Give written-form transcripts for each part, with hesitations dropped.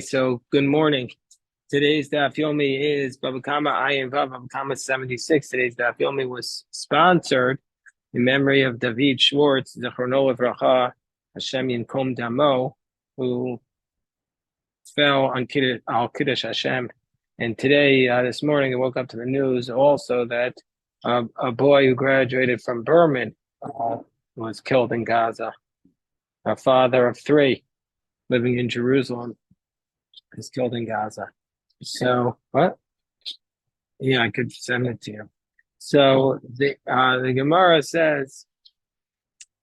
So good morning. Today's Daf Yomi is Bava Kamma Ayin Vav Bava Kamma 76. Today's Daf Yomi was sponsored in memory of David Schwartz, Zechrono Livracha, Hashem Yinkom Damo, who fell on Al Kiddush Hashem. And today, this morning, I woke up to the news also that a boy who graduated from Berman was killed in Gaza. A father of three living in Jerusalem is killed in Gaza. So what? Yeah, I could send it to you. So the Gemara says,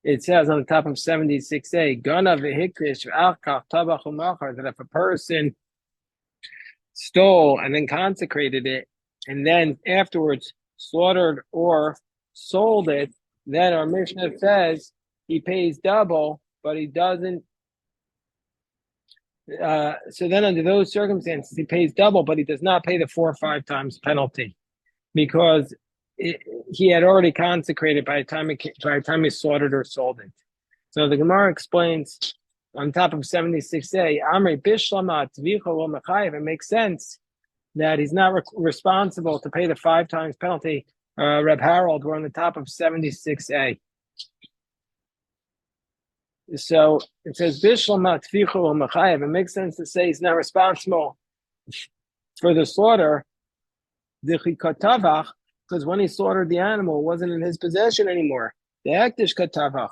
it says on the top of 76a, Gana v'hikrish v'achkach tabach u'machar, that if a person stole and then consecrated it, and then afterwards slaughtered or sold it, then our Mishnah says he pays double, but he doesn't. So then under those circumstances, he pays double, but he does not pay the 4 or 5 times penalty because he had already consecrated by the time he slaughtered or sold it. So the Gemara explains on top of 76a, Amri Bishlama Tvicha Lo Mechayev. It makes sense that he's not responsible to pay the 5 times penalty. Reb Harold, we're on the top of 76a. So it says Bishlama Tvicha Lo Mechayev. It makes sense to say he's not responsible for the slaughter, because when he slaughtered the animal, it wasn't in his possession anymore. The Hektish Katavach.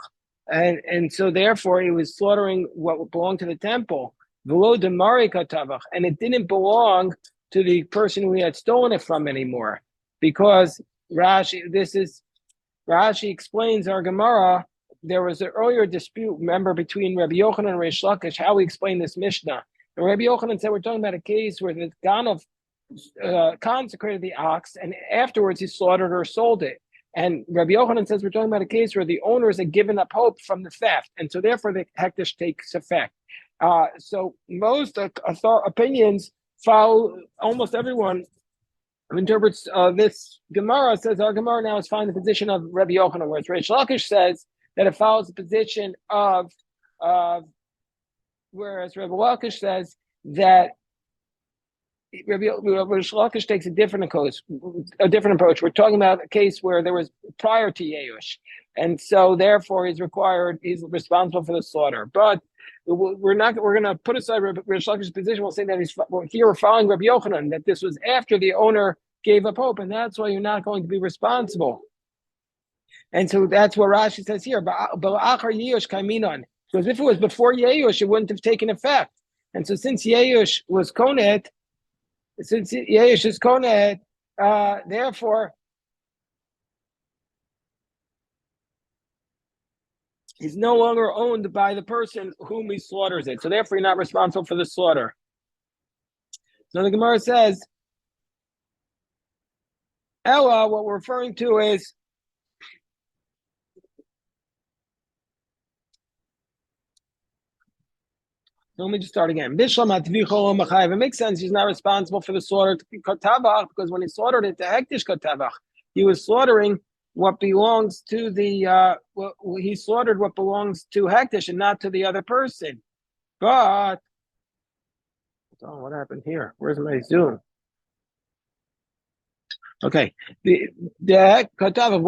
And so therefore he was slaughtering what belonged to the temple. V'lo Demari Katavach. And it didn't belong to the person who he had stolen it from anymore. Because Rashi explains our Gemara. There was an earlier dispute, remember, between Rabbi Yochanan and Reish Lakish, how we explain this Mishnah. And Rabbi Yochanan said we're talking about a case where the Ganav consecrated the ox, and afterwards he slaughtered or sold it. And Rabbi Yochanan says we're talking about a case where the owners had given up hope from the theft, and so therefore the hektish takes effect. So most opinions follow, almost everyone who interprets this Gemara says our Gemara now is finding the position of Rabbi Yochanan, whereas Reish Lakish says that it follows the position of, whereas Rabbi Lakish says that Rabbi Lakish takes a different approach. We're talking about a case where there was prior to Yeush, and so therefore he's responsible for the slaughter. But we're going to put aside Rabbi Lakish's position. We'll say that here we're following Rabbi Yochanan, that this was after the owner gave up hope, and that's why you're not going to be responsible. And so that's what Rashi says here. Because if it was before Yeush, it wouldn't have taken effect. And so since Yeush was Konet, therefore he's no longer owned by the person whom he slaughters it. So therefore you're not responsible for the slaughter. So the Gemara says, Ella, what we're referring to is let me just start again. It makes sense he's not responsible for the slaughter because when he slaughtered it, the hektish katavach, he was slaughtering what belongs to the he slaughtered what belongs to hektish and not to the other person. But what happened here? Where's my Zoom? Okay, the katavach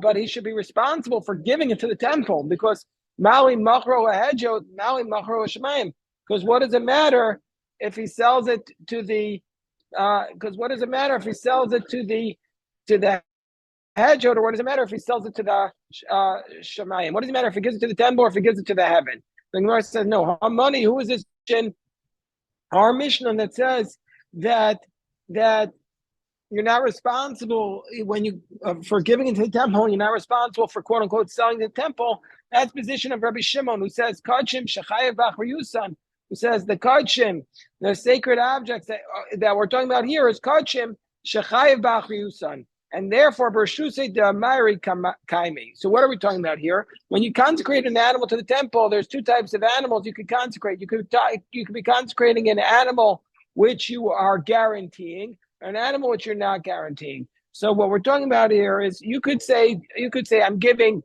but he should be responsible for giving it to the temple because Mali Machro Ahedjo, Mali Machro Shemaim. Because what does it matter if he sells it to the? Because what does it matter if he sells it to the Hedjo, or what does it matter if he sells it to the Shemayim? What does it matter if he gives it to the temple or if he gives it to the heaven? The Gemara says no. Our money. Who is this? Our Mishnah that says that you're not responsible when you for giving it to the temple. You're not responsible for quote unquote selling the temple. That's the position of Rabbi Shimon, who says Kadshim Shechayev Bachar Yusan, who says the Kadshim, the sacred objects that we're talking about here is Kadshim Shechayev Bachar Yusan, and therefore Bershusei Damari Kaimi. So what are we talking about here? When you consecrate an animal to the temple, there's 2 types of animals you could consecrate. You could be consecrating an animal which you are guaranteeing, an animal which you're not guaranteeing. So what we're talking about here is you could say I'm giving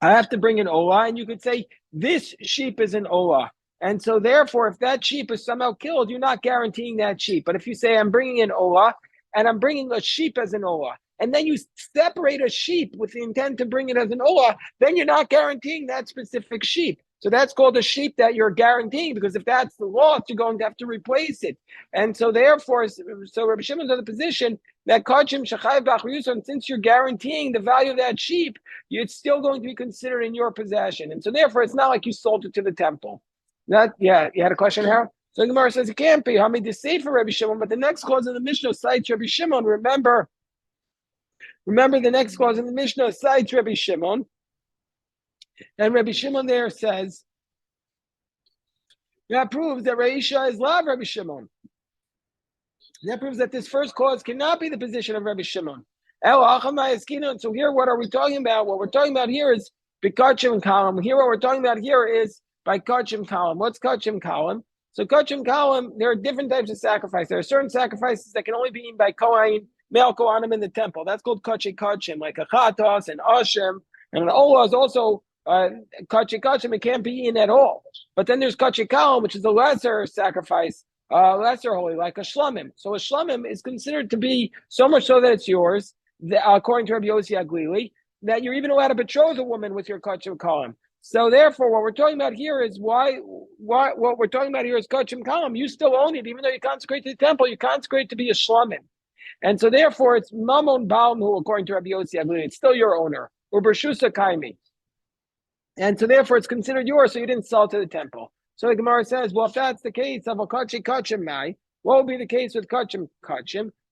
I have to bring an olah, and you could say this sheep is an olah. And so therefore, if that sheep is somehow killed, you're not guaranteeing that sheep. But if you say I'm bringing an olah and I'm bringing a sheep as an olah, and then you separate a sheep with the intent to bring it as an olah, then you're not guaranteeing that specific sheep. So that's called a sheep that you're guaranteeing, because if that's the loss, you're going to have to replace it. And so therefore, so Rabbi Shimon's in the position that kachim shachayv b'achriyus, and since you're guaranteeing the value of that sheep, it's still going to be considered in your possession. And so therefore, it's not like you sold it to the temple. Yeah, you had a question, Harold? So the Gemara says it can't be. Hamid is safe for Rabbi Shimon, but the next clause in the Mishnah cites Rabbi Shimon. Remember the next clause in the Mishnah cites Rabbi Shimon. And Rabbi Shimon there says, that proves that Reisha is love Rabbi Shimon. That proves that this first clause cannot be the position of Rabbi Shimon. So here, what are we talking about? What we're talking about here is Bikachim Kalam. Here, what we're talking about here is by Kachim Kalam. What's Kachim Kalam? So Kachim Kalam, there are different types of sacrifice. There are certain sacrifices that can only be eaten by Kohen, male Kohanim in the temple. That's called Kachim, like a Chatos and Ashem. And an Olah is also Kachim. It can't be eaten at all. But then there's Kachim Kalam, which is a lesser sacrifice. Lesser holy, like a shlomim. So a shlomim is considered to be so much so that it's yours, according to Rabbi Yossi Aglili, that you're even allowed to betroth a woman with your kachim kalim. So therefore, what we're talking about here is what we're talking about here is kachim kalim. You still own it, even though you consecrate to the temple. You consecrate to be a shlomim, and so therefore it's mamon balmu, according to Rabbi Yossi Aglili. It's still your owner, or bershusa kaimi, and so therefore it's considered yours. So you didn't sell to the temple. So the Gemara says, well, if that's the case of a kachim mai, what would be the case with kachim,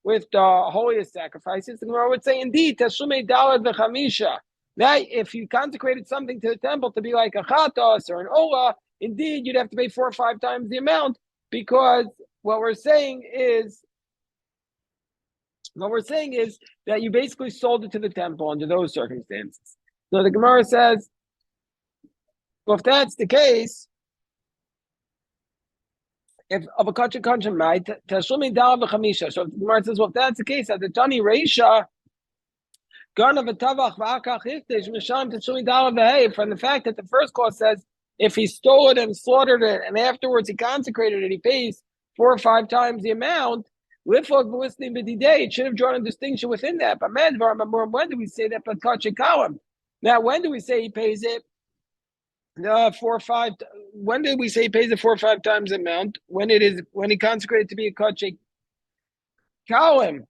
with the holiest sacrifices? The Gemara would say, indeed, tashumei dalad v'chamisha. That if you consecrated something to the temple to be like a chatos or an olah, indeed, you'd have to pay 4 or 5 times the amount, because what we're saying is that you basically sold it to the temple under those circumstances. So the Gemara says, well, if that's the case, if of a kachim might tashumi dal v'chamisha. So if the Gemara says, well, if that's the case, at the Tani Reisha, gana v'tavach v'akach hiftesh misham tashumi dal v'hei. From the fact that the first clause says if he stole it and slaughtered it, and afterwards he consecrated it, he pays 4 or 5 times the amount. It should have drawn a distinction within that. But when do we say that? But kachim kalam. Now, when do we say he pays it? 4 or 5. When did we say he pays it 4 or 5 times the amount? When he consecrated to be a kachim kalim.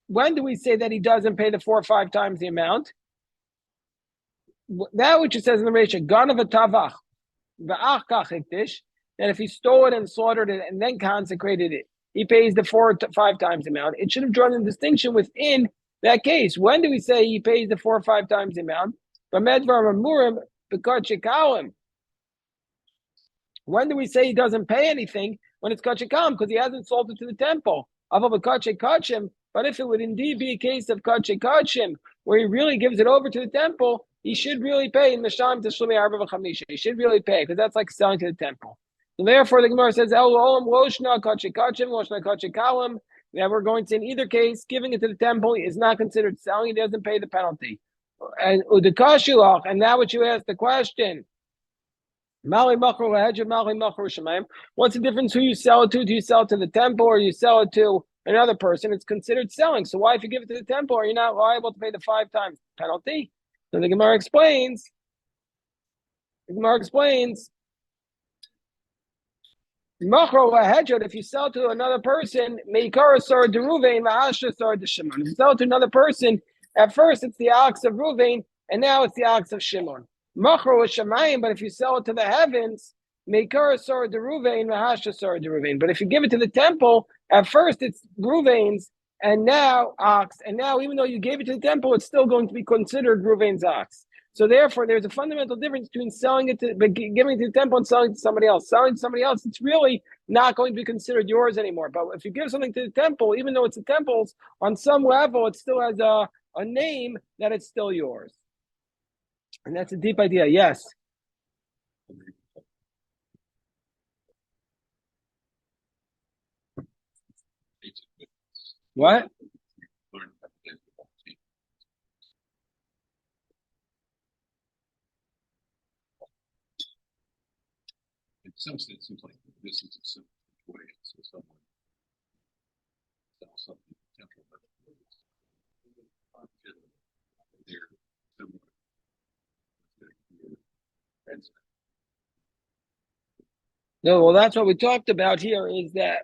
When do we say that he doesn't pay the 4 or 5 times the amount? That which it says in the Reisha, ganav tavach v'ach kach hikdish, that if he stole it and slaughtered it and then consecrated it, he pays the 4 to 5 times the amount. It should have drawn a distinction within that case. When do we say he pays the 4 or 5 times the amount? When do we say he doesn't pay anything? When it's kachikam, because he hasn't sold it to the temple. But if it would indeed be a case of kachikachim, where he really gives it over to the temple, he should really pay in Misham Tashlumi Arba V'Chamisha. He should really pay, because that's like selling to the temple. So therefore, the Gemara says, El Olam Loshna Kachikachim, Loshna Kachikalam, that we're going to, in either case, giving it to the temple is not considered selling. He doesn't pay the penalty. And Udakashilach, and now what you asked the question, Mali Machro Lahedja, Mali Machro Shemaim. What's the difference who you sell it to? Do you sell it to the temple or you sell it to another person? It's considered selling. So why, if you give it to the temple, are you not liable to pay the 5 times penalty? So the Gemara explains, Machro Lahedja, if you sell to another person, Meikara Sar Deruvain, Mahasha Sar Shimon. If you sell to another person, at first it's the ox of Ruvain, and now it's the ox of Shimon. Machro is Shemayim, but if you sell it to the heavens, Meikara Sar Deruvain, Mahasha Sar Deruvain. But if you give it to the temple, at first it's Ruvain's, and now ox, and now even though you gave it to the temple, it's still going to be considered Ruvain's ox. So therefore, there's a fundamental difference between selling it to, giving it to the temple and selling it to somebody else. Selling to somebody else, it's really not going to be considered yours anymore. But if you give something to the temple, even though it's the temple's, on some level, it still has a name that it's still yours. And that's a deep idea. Yes. What? some sense, it seems like this is a simple situation. So someone sells something temporal, but they're similar. No, well, that's what we talked about here. Is that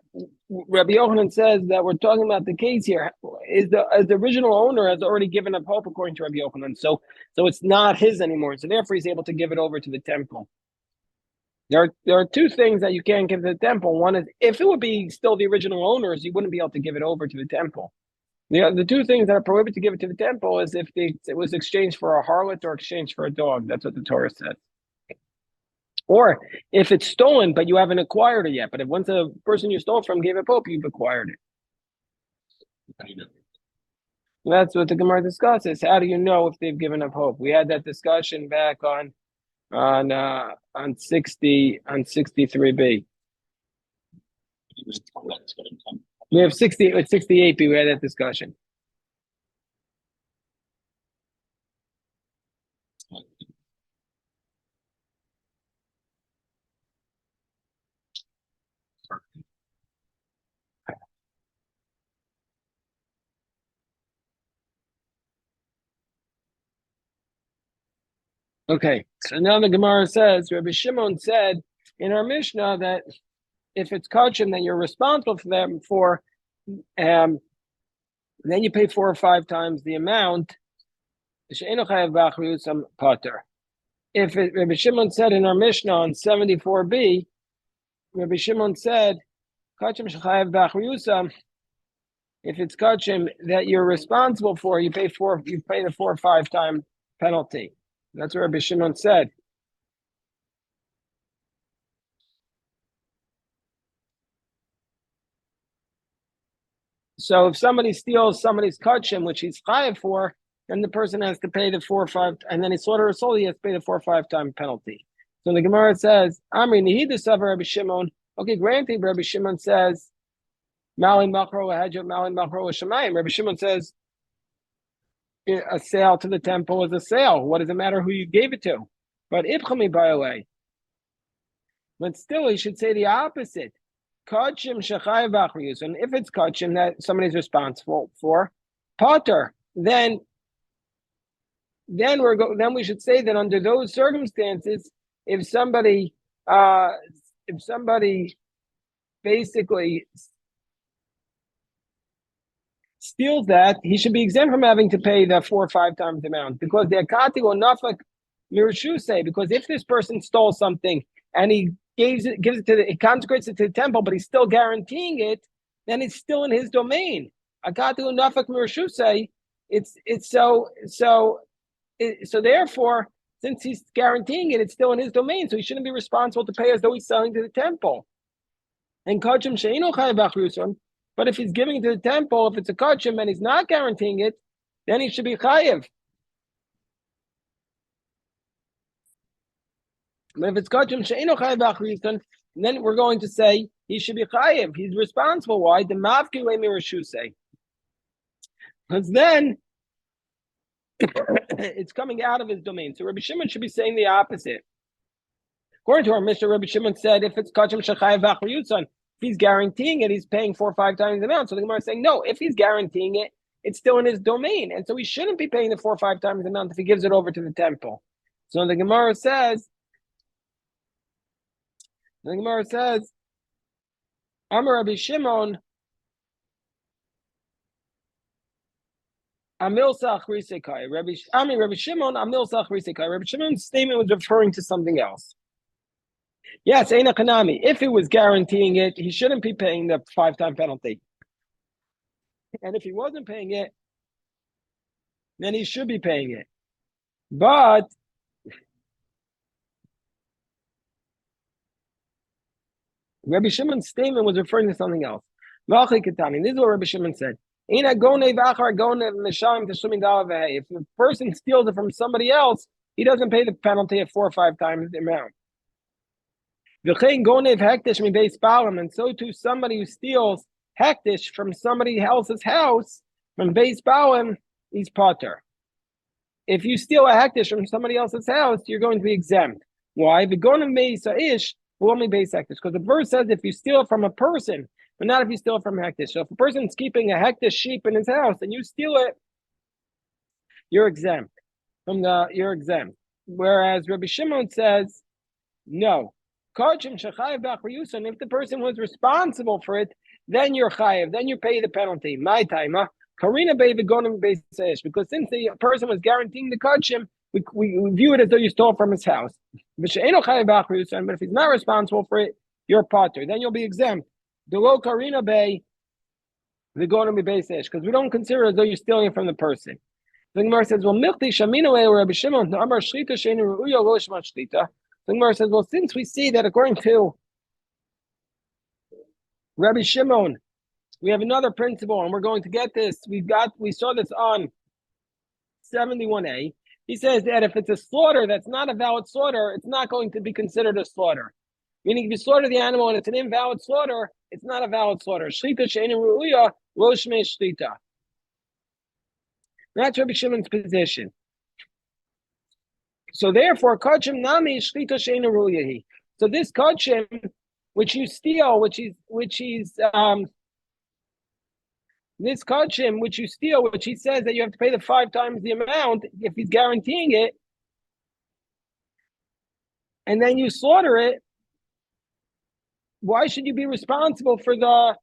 Rabbi Yochanan says that we're talking about the case here is the original owner has already given up hope according to Rabbi Yochanan, so it's not his anymore. So therefore, he's able to give it over to the temple. There are two things that you can't give to the temple. One is if it would be still the original owners, you wouldn't be able to give it over to the temple. The two things that are prohibited to give it to the temple is if it was exchanged for a harlot or exchanged for a dog. That's what the Torah says. Or if it's stolen, but you haven't acquired it yet. But if once a person you stole from gave it up, you've acquired it. How do you know? That's what the Gemara discusses. How do you know if they've given up hope? We had that discussion back on 63b. We have 68b. We had that discussion. Okay, so now the Gemara says, Rabbi Shimon said in our Mishnah that if it's kachim that you're responsible for them then you pay 4 or 5 times the amount. If Rabbi Shimon said in our Mishnah on 74b, Rabbi Shimon said, kachim shechayev b'achriyusam, if it's kachim that you're responsible for, you pay the 4 or 5 time penalty. That's what Rabbi Shimon said. So if somebody steals somebody's kachim, which he's chayev for, then the person has to pay the 4 or 5, and then he slaughtered a soul, he has to pay the 4 or 5 time penalty. So the Gemara says, Amri nihidus of Rabbi Shimon. Okay, granted, Rabbi Shimon says, Mali machro ahedjo, Mali machro shamayim. Rabbi Shimon says, a sale to the temple is a sale. What does it matter who you gave it to? But Ibchami, by the way. But still, he should say the opposite. Kachim shechai v'achriyus. And if it's kachim that somebody's responsible for, potter, then we should say that under those circumstances, if somebody basically steals that, he should be exempt from having to pay the 4 or 5 times the amount, because the akati will nafak mirashuse. Because if this person stole something and he gives it he consecrates it to the temple, but he's still guaranteeing it, then it's still in his domain. Akati will nafak mirashuse. So therefore, since he's guaranteeing it, it's still in his domain. So he shouldn't be responsible to pay as though he's selling to the temple. And kachim she'ino chayav b'achriyusam. But if he's giving it to the temple, if it's a kachim and he's not guaranteeing it, then he should be chayiv. But if it's kachim she'ino chayiv b'achriyusam, then we're going to say he should be chayiv. He's responsible. Why? The mafki le'mirashuse. Because then it's coming out of his domain. So Rabbi Shimon should be saying the opposite. According to our Mishnah, Rabbi Shimon said if it's kachim shechayev b'achriyusam, if he's guaranteeing it, he's paying 4 or 5 times the amount. So the Gemara is saying, no, if he's guaranteeing it, it's still in his domain. And so he shouldn't be paying the 4 or 5 times the amount if he gives it over to the temple. So the Gemara says, Amar Rabbi Shimon, Amilsach Risekai. Rabbi Shimon, Amilsach Risekai. Rabbi Shimon's statement was referring to something else. Yes, Eina Kanami. If he was guaranteeing it, he shouldn't be paying the 5 time penalty. And if he wasn't paying it, then he should be paying it. But Rabbi Shimon's statement was referring to something else. This is what Rabbi Shimon said. If a person steals it from somebody else, he doesn't pay the penalty of 4 or 5 times the amount. And so too, somebody who steals hektish from somebody else's house, from Beis Balam, he's potter. If you steal a hektish from somebody else's house, you're going to be exempt. Why? When only base hektish, because the verse says if you steal it from a person, but not if you steal it from hektish. So if a person's keeping a hektish sheep in his house and you steal it, you're exempt you're exempt. Whereas Rabbi Shimon says, no. And if the person was responsible for it, then you're chayiv, then you pay the penalty. My time, Karina because since the person was guaranteeing the kachim, we view it as though you stole from his house. But if he's not responsible for it, you're potter. Then you'll be exempt. The low Karina Bay, the Gonim Beisesh, because we don't consider it as though you're stealing it from the person. The Gemara says, well, Milchti Shamina or Rabbi Shimon, Amar Shlita Sheinu Ruya Lo Shmat Shlita. The Gemara says, well, since we see that according to Rabbi Shimon, we have another principle, and we're going to get this. We saw this on 71a. He says that if it's a slaughter that's not a valid slaughter, it's not going to be considered a slaughter. Meaning, if you slaughter the animal and it's an invalid slaughter, it's not a valid slaughter. Shlita she'einu ru'uya lo shmei shlita. That's Rabbi Shimon's position. So therefore, kachim nami shlita she'einu ru'uyahi. So this kachim, which you steal, this kachim, which you steal, which he says that you have to pay the 5 times the amount if he's guaranteeing it, and then you slaughter it, why should you be responsible for the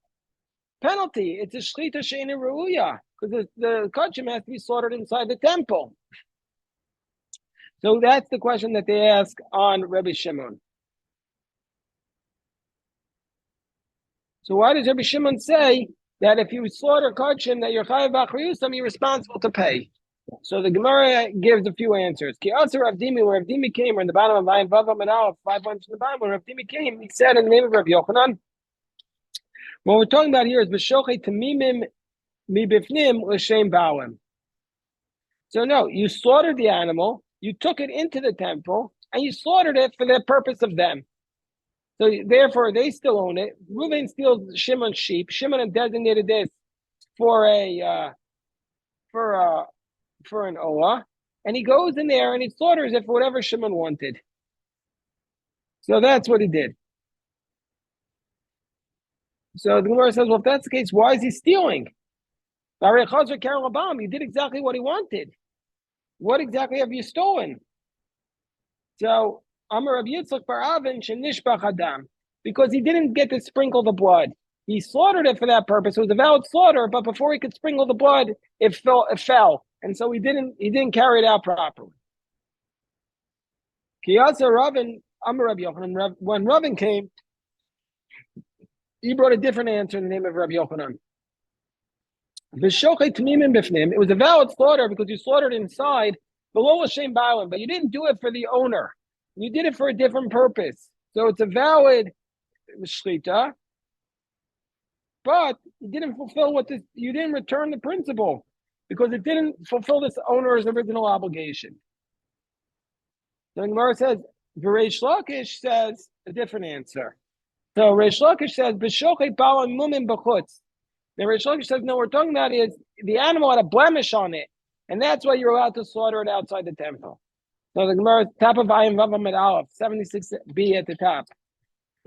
penalty? It's a shlita she'einu ru'uya, because the kachim has to be slaughtered inside the temple. So that's the question that they ask on Rabbi Shimon. So why does Rabbi Shimon say that if you slaughter kachim that you're chayav b'achriyusam, you're responsible to pay? So the Gemara gives a few answers. Ki asur Rav Dimi, where Rav Dimi came, or in the bottom of Ayin Bava Kamma, 5 points in the bottom, when Rav Dimi came, he said in the name of Rav Yochanan, what we're talking about here is b'shochet tamimim mibifnim l'shem ba'alim. So no, you slaughtered the animal, you took it into the temple, and you slaughtered it for the purpose of them. So therefore, they still own it. Reuven steals Shimon's sheep. Shimon designated this for an oah, and he goes in there and he slaughters it for whatever Shimon wanted. So that's what he did. So the Gemara says, well, if that's the case, why is he stealing? You did exactly what he wanted. What exactly have you stolen? So Amar Rav Yitzchak bar Avin shenishbach adam, because he didn't get to sprinkle the blood. He slaughtered it for that purpose. It was a valid slaughter, but before he could sprinkle the blood, it fell, and so he didn't carry it out properly. Kiyasa Ravin Amar Rabbi Yochanan. When Ravin came, he brought a different answer in the name of Rabbi Yochanan. It was a valid slaughter because you slaughtered inside below Hashem Ba'alim, but you didn't do it for the owner. You did it for a different purpose. So it's a valid shlita, but you didn't fulfill you didn't return the principle because it didn't fulfill this owner's original obligation. So the Gemara says, Reish Lakish says a different answer. So Reish Lakish says, B'shochet ba'alim mumin b'chutz. Now Reish Lakish says, no, what we're talking about is the animal had a blemish on it, and that's why you're allowed to slaughter it outside the temple. So the Gemara, top of Ayin Bava Kamma Aleph, 76b at the top.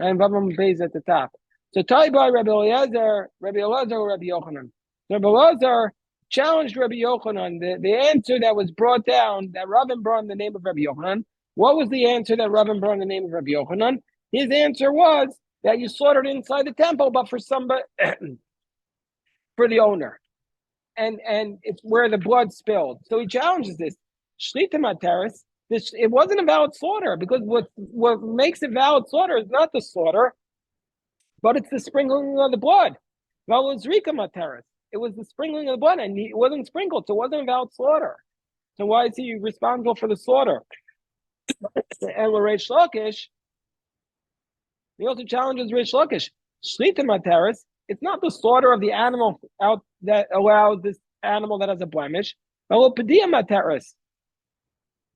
Ayin Bava Kamma Beis at the top. So Tali by Rabbi Eliezer or Rabbi Yochanan. So Rabbi Eliezer challenged Rabbi Yochanan. The answer that was brought down, that Ravin brought in the name of Rabbi Yochanan, what was the answer that Ravin brought in the name of Rabbi Yochanan? His answer was that you slaughtered inside the temple, but for somebody, for the owner. And it's where the blood spilled. So he challenges this. Shlita materis. It wasn't a valid slaughter because what makes it valid slaughter is not the slaughter, but it's the sprinkling of the blood. It was the sprinkling of the blood, and it wasn't sprinkled, so it wasn't a valid slaughter. So why is he responsible for the slaughter? And with Reish Lakish, he also challenges Reish Lakish. Shlita materis. It's not the slaughter of the animal out that allows this animal that has a blemish. Padiyah materis.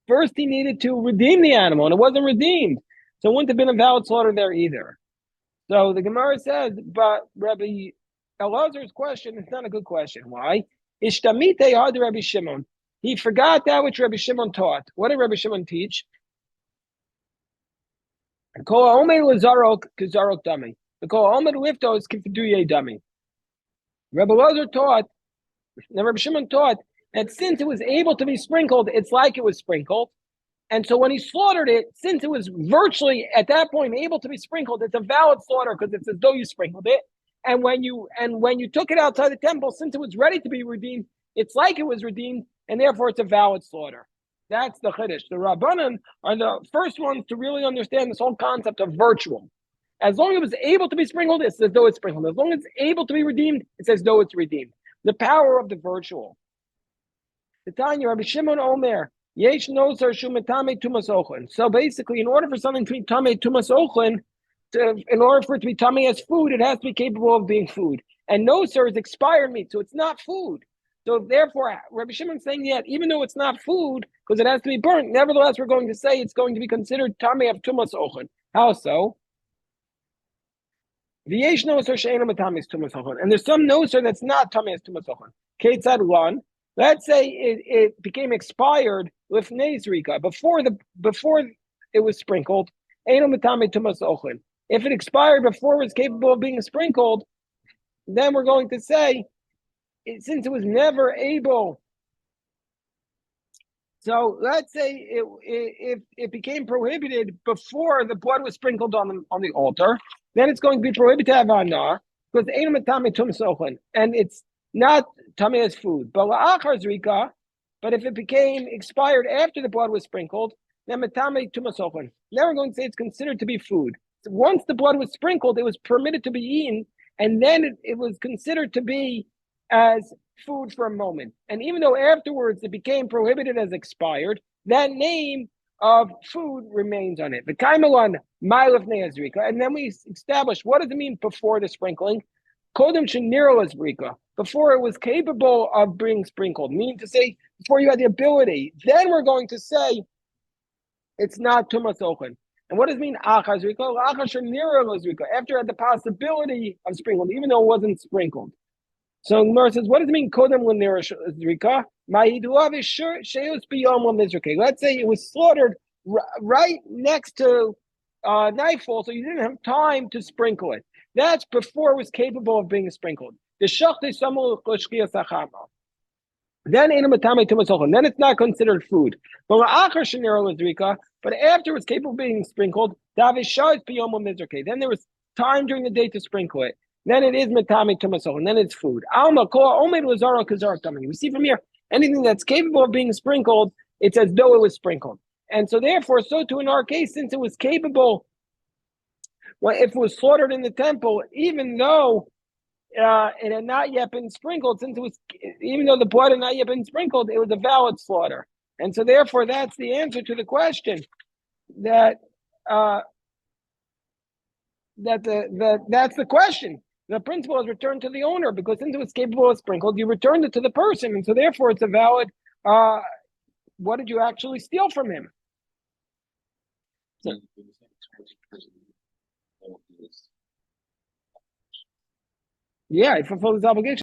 First, he needed to redeem the animal, and it wasn't redeemed. So it wouldn't have been a valid slaughter there either. So the Gemara says, but Rabbi Elazar's question is not a good question. Why? Ishtamite had Rabbi Shimon. He forgot that which Rabbi Shimon taught. What did Rabbi Shimon teach? Kol Omer Lazarok Kazarok Dummy. The Kol Omer Lifto is Kifiduye Dummy. Rabbi Lazar taught, and Rabbi Shimon taught, that since it was able to be sprinkled, it's like it was sprinkled. And so when he slaughtered it, since it was virtually at that point able to be sprinkled, it's a valid slaughter because it's as though you sprinkled it. And when you took it outside the temple, since it was ready to be redeemed, it's like it was redeemed, and therefore it's a valid slaughter. That's the Chiddush. The Rabbanan are the first ones to really understand this whole concept of virtual. As long as it was able to be sprinkled, it's as though it's sprinkled. As long as it's able to be redeemed, it's as though it's redeemed. The power of the virtual. The Tanya, Rabbi Shimon Omer, Yesh Nosar Shumatame Tumas Ochlin. So basically, in order for something to be Tame Tumas Ochlin, in order for it to be Tame as food, it has to be capable of being food. And Nosar is expired meat, so it's not food. So therefore, Rabbi Shimon's saying that even though it's not food, because it has to be burnt, nevertheless, we're going to say it's going to be considered Tame of Tumas Ochlin. How so? And there's some noser that's not tummy as tumas ochlin. Ketzad one. Let's say it became expired with nezrika before it was sprinkled. If it expired before it was capable of being sprinkled, then we're going to say, since it was never able. So let's say it became prohibited before the blood was sprinkled on the altar, then it's going to be prohibited to have anah because and it's not tummy as food. But if it became expired after the blood was sprinkled, then we're going to say it's considered to be food. So once the blood was sprinkled, it was permitted to be eaten, and then it was considered to be as food for a moment. And even though afterwards it became prohibited as expired, that name of food remains on it. And then we establish what does it mean before the sprinkling? Before it was capable of being sprinkled, meaning to say before you had the ability. Then we're going to say it's not tumas ochlin. And what does it mean achar zrika? After it had the possibility of sprinkled, even though it wasn't sprinkled. So Gemara says, what does it mean? Kodem l'nira zrika. Let's say it was slaughtered right next to nightfall, so you didn't have time to sprinkle it. That's before it was capable of being sprinkled. Then it's not considered food. But after it's capable of being sprinkled, then there was time during the day to sprinkle it. Then it is metame tumasol, and then it's food. We see from here, anything that's capable of being sprinkled, it's as though it was sprinkled. And so therefore, so too in our case, since it was capable, if it was slaughtered in the temple, even though it had not yet been sprinkled, even though the blood had not yet been sprinkled, it was a valid slaughter. And so therefore, that's the answer to the question that's the question. The principle is returned to the owner because since it was capable of sprinkled, you returned it to the person, and so therefore it's a valid. What did you actually steal from him? So, yeah, he fulfilled his obligation.